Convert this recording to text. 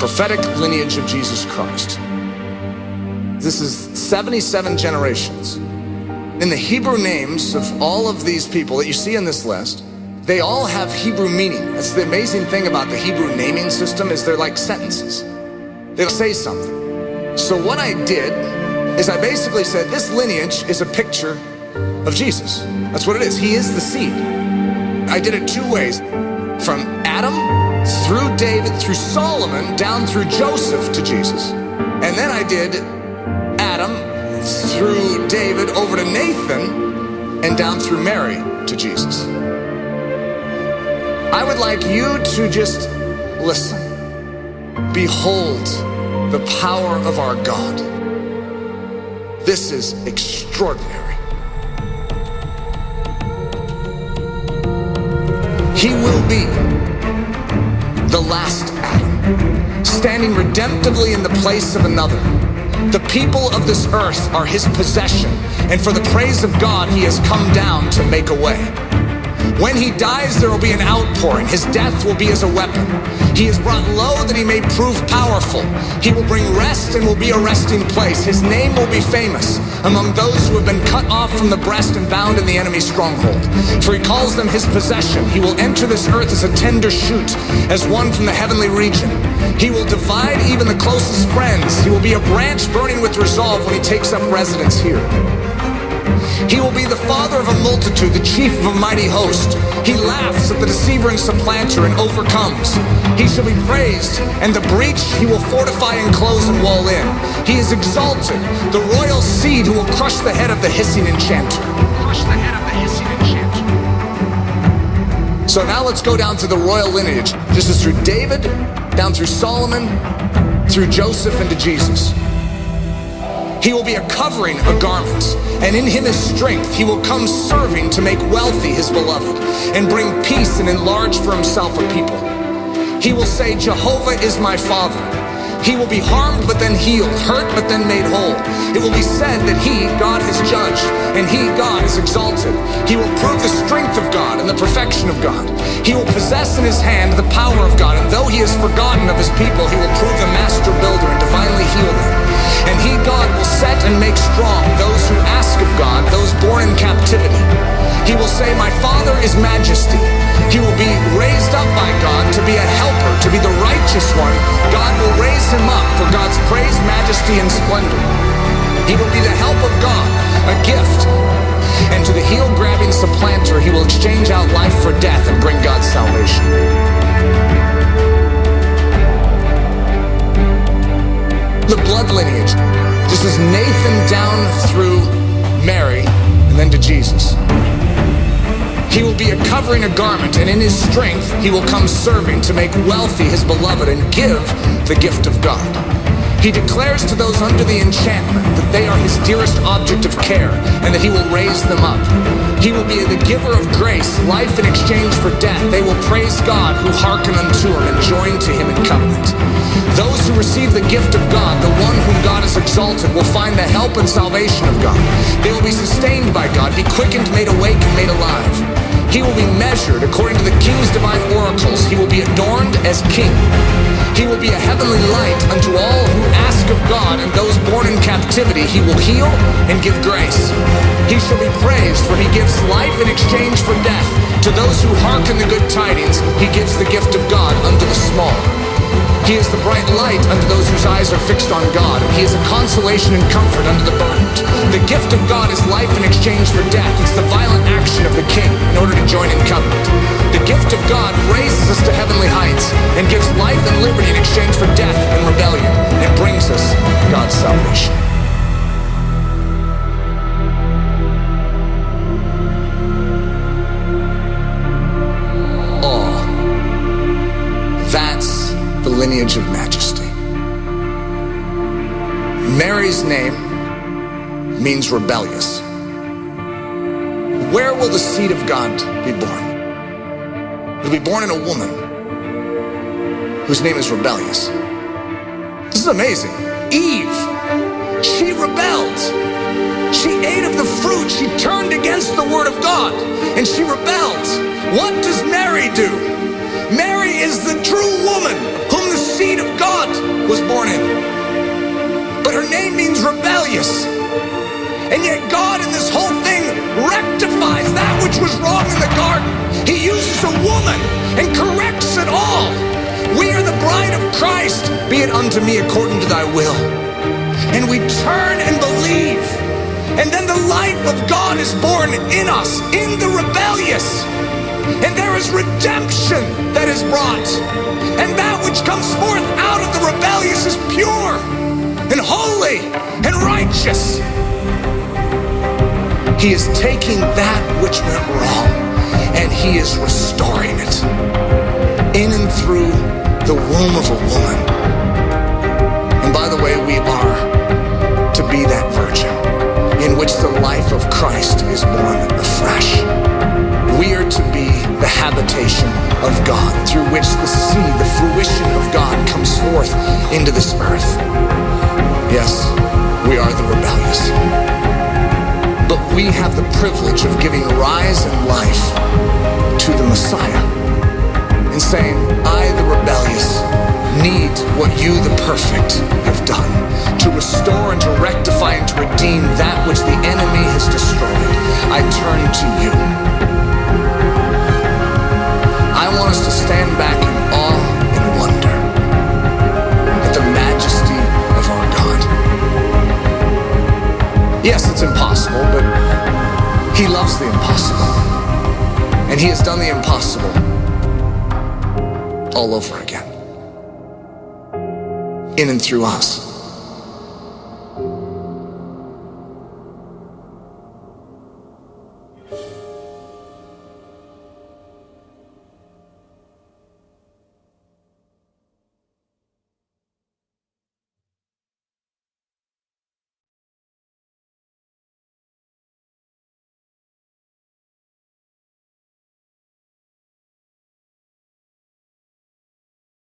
prophetic lineage of Jesus Christ. This is 77 generations. In the Hebrew names of all of these people that you see in this list, they all have Hebrew meaning. That's the amazing thing about the Hebrew naming system, is they're like sentences. They'll say something. So what I did is I basically said this lineage is a picture of Jesus. That's what it is. He is the seed. I did it two ways. From Adam, through David, through Solomon, down through Joseph to Jesus. And then I did Adam, through David, over to Nathan, and down through Mary to Jesus. I would like you to just listen. Behold the power of our God. This is extraordinary. He will be the last Adam, standing redemptively in the place of another. The people of this earth are his possession, and for the praise of God, he has come down to make a way. When he dies, there will be an outpouring. His death will be as a weapon. He is brought low that he may prove powerful. He will bring rest and will be a resting place. His name will be famous among those who have been cut off from the breast and bound in the enemy's stronghold. For he calls them his possession. He will enter this earth as a tender shoot, as one from the heavenly region. He will divide even the closest friends. He will be a branch burning with resolve when he takes up residence here. He will be the father of a multitude, the chief of a mighty host. He laughs at the deceiver and supplanter and overcomes. He shall be praised, and the breach he will fortify and close and wall in. He is exalted, the royal seed who will crush the head of the hissing enchanter. Crush the head of the hissing enchanter. So now let's go down to the royal lineage. This is through David, down through Solomon, through Joseph, and to Jesus. He will be a covering, a garment, and in him is strength. He will come serving to make wealthy his beloved, and bring peace and enlarge for himself a people. He will say, Jehovah is my father. He will be harmed but then healed, hurt but then made whole. It will be said that he, God, has judged, and he, God, is exalted. He will prove the strength of God and the perfection of God. He will possess in his hand the power of God, and though he has forgotten of his people, he will prove the master builder and divinely heal them. And he, God, will set and make strong those who ask of God, those born in captivity. He will say, my Father is Majesty. He will be raised up by God to be a helper, to be the righteous one. God will raise him up for God's praise, majesty, and splendor. He will be the help of God, a gift. And to the heel-grabbing supplanter, he will exchange out life for death and bring God's salvation. The blood lineage. This is Nathan down through Mary and then to Jesus. He will be a covering, a garment, and in his strength he will come serving to make wealthy his beloved and give the gift of God. He declares to those under the enchantment that they are his dearest object of care and that he will raise them up. He will be the giver of grace, life in exchange for death. They will praise God who hearken unto him and join to him in covenant. Those who receive the gift of God, the one whom God has exalted, will find the help and salvation of God. They will be sustained by God, be quickened, made awake, and made alive. He will be measured according to the king's divine oracles. He will be adorned as king. He will be a heavenly light unto all who ask of God, and those born in captivity he will heal and give grace. He shall be praised, for he gives life in exchange for death. To those who hearken the good tidings, he gives the gift of God unto the small. He is the bright light unto those whose eyes are fixed on God, and he is a consolation and comfort unto the burdened. The gift of God is life in exchange for death. It's the violent action of the king in order to join in covenant. The gift of God raises us to heavenly heights and gives life and liberty in exchange for death and rebellion, and brings us God's salvation. That's the lineage of Majesty. Mary's name means rebellious. Where will the seed of God be born? It will be born in a woman whose name is rebellious. This is amazing. Eve, she rebelled. She ate of the fruit. She turned against the word of God, and she rebelled. What does Mary do? Mary is the true woman, whom the seed of God was born in. But her name means rebellious. And yet God in this whole thing rectifies that which was wrong in the garden. He uses a woman and corrects it all. We are the bride of Christ. Be it unto me according to thy will. And we turn and believe. And then the life of God is born in us, in the rebellious. And there is redemption that is brought. And that which comes forth out of the rebellious is pure and holy and righteous. He is taking that which went wrong and he is restoring it in and through the womb of a woman. And by the way, we are to be that virgin in which the life of Christ is born afresh. We are to be the habitation of God through which the seed, the fruition of God comes forth into this earth. Yes, we are the rebellious. But we have the privilege of giving rise and life to the Messiah and saying, I, the rebellious, need what you, the perfect, have done to restore and to rectify and to redeem that which the enemy has destroyed. I turn to you. I want us to stand back in awe and wonder at the majesty of our God. Yes, it's impossible, but he loves the impossible. And he has done the impossible all over again. In and through us.